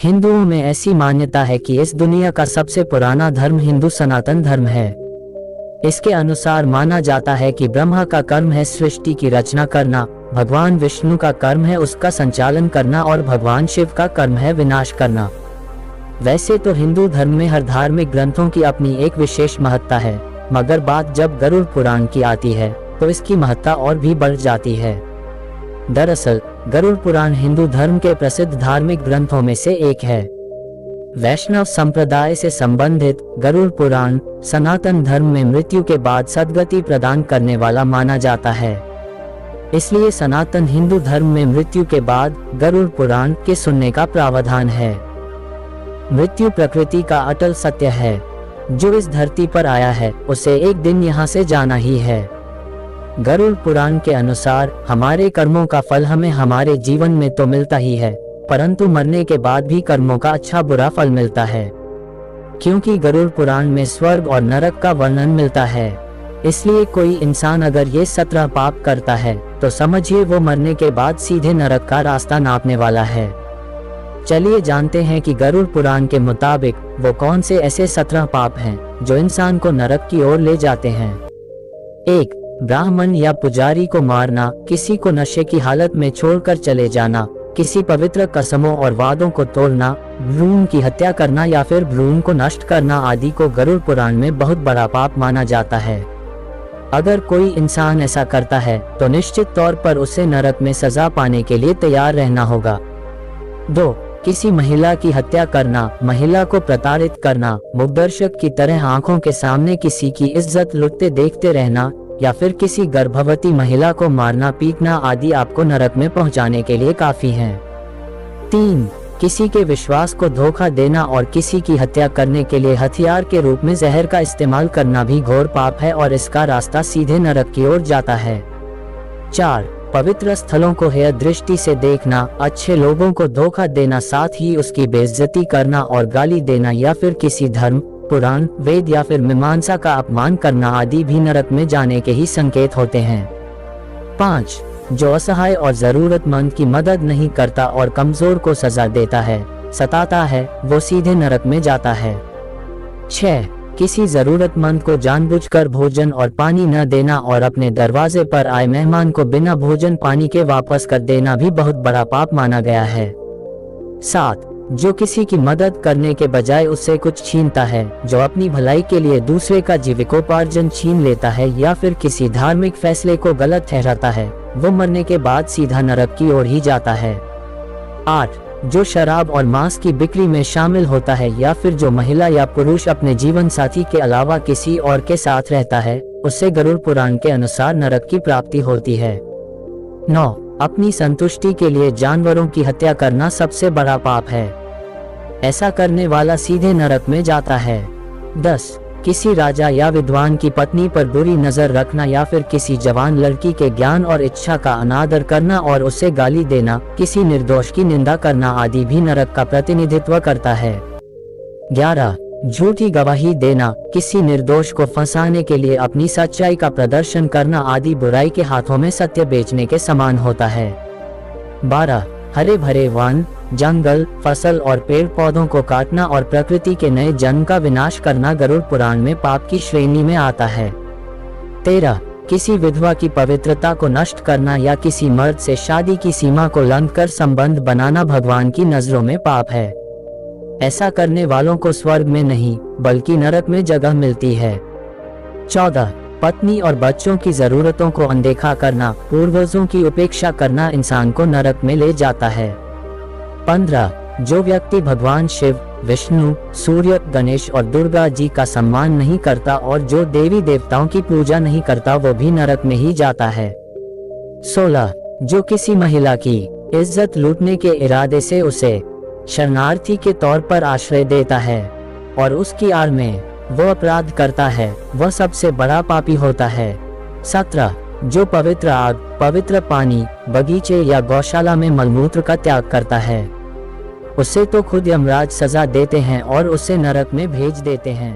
हिंदुओं में ऐसी मान्यता है कि इस दुनिया का सबसे पुराना धर्म हिंदू सनातन धर्म है। इसके अनुसार माना जाता है कि ब्रह्मा का कर्म है सृष्टि की रचना करना, भगवान विष्णु का कर्म है उसका संचालन करना और भगवान शिव का कर्म है विनाश करना। वैसे तो हिंदू धर्म में हर धार्मिक ग्रंथों की अपनी एक विशेष महत्ता है, मगर बात जब गरुड़ पुराण की आती है तो इसकी महत्ता और भी बढ़ जाती है। दरअसल गरुड़ पुराण हिंदू धर्म के प्रसिद्ध धार्मिक ग्रंथों में से एक है। वैष्णव संप्रदाय से संबंधित गरुड़ पुराण सनातन धर्म में मृत्यु के बाद सद्गति प्रदान करने वाला माना जाता है। इसलिए सनातन हिंदू धर्म में मृत्यु के बाद गरुड़ पुराण के सुनने का प्रावधान है। मृत्यु प्रकृति का अटल सत्य है। जो इस धरती पर आया है उसे एक दिन यहाँ से जाना ही है। गरुड़ पुराण के अनुसार हमारे कर्मों का फल हमें हमारे जीवन में तो मिलता ही है, परंतु मरने के बाद भी कर्मों का अच्छा बुरा फल मिलता है। क्योंकि गरुड़ पुराण में स्वर्ग और नरक का वर्णन मिलता है, इसलिए कोई इंसान अगर ये 17 पाप करता है तो समझिए वो मरने के बाद सीधे नरक का रास्ता नापने वाला है। चलिए जानते हैं कि गरुड़ पुराण के मुताबिक वो कौन से ऐसे 17 पाप हैं जो इंसान को नरक की ओर ले जाते हैं। 1. ब्राह्मण या पुजारी को मारना, किसी को नशे की हालत में छोड़कर चले जाना, किसी पवित्र कसमों और वादों को तोड़ना, भ्रूण की हत्या करना या फिर भ्रूण को नष्ट करना आदि को गरुड़ पुराण में बहुत बड़ा पाप माना जाता है। अगर कोई इंसान ऐसा करता है तो निश्चित तौर पर उसे नरक में सजा पाने के लिए तैयार रहना होगा। 2. किसी महिला की हत्या करना, महिला को प्रताड़ित करना, मुखदर्शक की तरह आंखों के सामने किसी की इज्जत लुटते देखते रहना या फिर किसी गर्भवती महिला को मारना पीटना आदि आपको नरक में पहुंचाने के लिए काफी हैं। 3. किसी के विश्वास को धोखा देना और किसी की हत्या करने के लिए हथियार के रूप में जहर का इस्तेमाल करना भी घोर पाप है और इसका रास्ता सीधे नरक की ओर जाता है। 4. पवित्र स्थलों को हेय दृष्टि से देखना, अच्छे लोगों को धोखा देना, साथ ही उसकी बेइज्जती करना और गाली देना या फिर किसी धर्म, पुराण, वेद या फिर मीमांसा का अपमान करना आदि भी नरक में जाने के ही संकेत होते हैं। 5. जो असहाय और जरूरतमंद की मदद नहीं करता और कमजोर को सजा देता है, सताता है, वो सीधे नरक में जाता है। 6. किसी जरूरतमंद को जानबूझकर भोजन और पानी न देना और अपने दरवाजे पर आए मेहमान को बिना भोजन पानी के वापस कर देना भी बहुत बड़ा पाप माना गया है। 7. जो किसी की मदद करने के बजाय उससे कुछ छीनता है, जो अपनी भलाई के लिए दूसरे का जीविकोपार्जन छीन लेता है या फिर किसी धार्मिक फैसले को गलत ठहराता है, वो मरने के बाद सीधा नरक की ओर ही जाता है। 8. जो शराब और मांस की बिक्री में शामिल होता है या फिर जो महिला या पुरुष अपने जीवन साथी के अलावा किसी और के साथ रहता है, उससे गरुड़ पुराण के अनुसार नरक की प्राप्ति होती है। 9. अपनी संतुष्टि के लिए जानवरों की हत्या करना सबसे बड़ा पाप है। ऐसा करने वाला सीधे नरक में जाता है। 10. किसी राजा या विद्वान की पत्नी पर बुरी नजर रखना या फिर किसी जवान लड़की के ज्ञान और इच्छा का अनादर करना और उसे गाली देना, किसी निर्दोष की निंदा करना आदि भी नरक का प्रतिनिधित्व करता है। 11. झूठी गवाही देना, किसी निर्दोष को फंसाने के लिए अपनी सच्चाई का प्रदर्शन करना आदि बुराई के हाथों में सत्य बेचने के समान होता है। 12. हरे भरे वन, जंगल, फसल और पेड़ पौधों को काटना और प्रकृति के नए जन्म का विनाश करना गरुड़ पुराण में पाप की श्रेणी में आता है। 13. किसी विधवा की पवित्रता को नष्ट करना या किसी मर्द से शादी की सीमा को लंघकर संबंध बनाना भगवान की नजरों में पाप है। ऐसा करने वालों को स्वर्ग में नहीं बल्कि नरक में जगह मिलती है। 14. पत्नी और बच्चों की जरूरतों को अनदेखा करना, पूर्वजों की उपेक्षा करना इंसान को नरक में ले जाता है। 15. जो व्यक्ति भगवान शिव, विष्णु, सूर्य, गणेश और दुर्गा जी का सम्मान नहीं करता और जो देवी देवताओं की पूजा नहीं करता वो भी नरक में ही जाता है। 16. जो किसी महिला की इज्जत लूटने के इरादे से उसे शरणार्थी के तौर पर आश्रय देता है और उसकी आड़ में वो अपराध करता है, वह सबसे बड़ा पापी होता है। 17. जो पवित्र आग, पवित्र पानी, बगीचे या गौशाला में मलमूत्र का त्याग करता है, उसे तो खुद यमराज सजा देते हैं और उसे नरक में भेज देते हैं।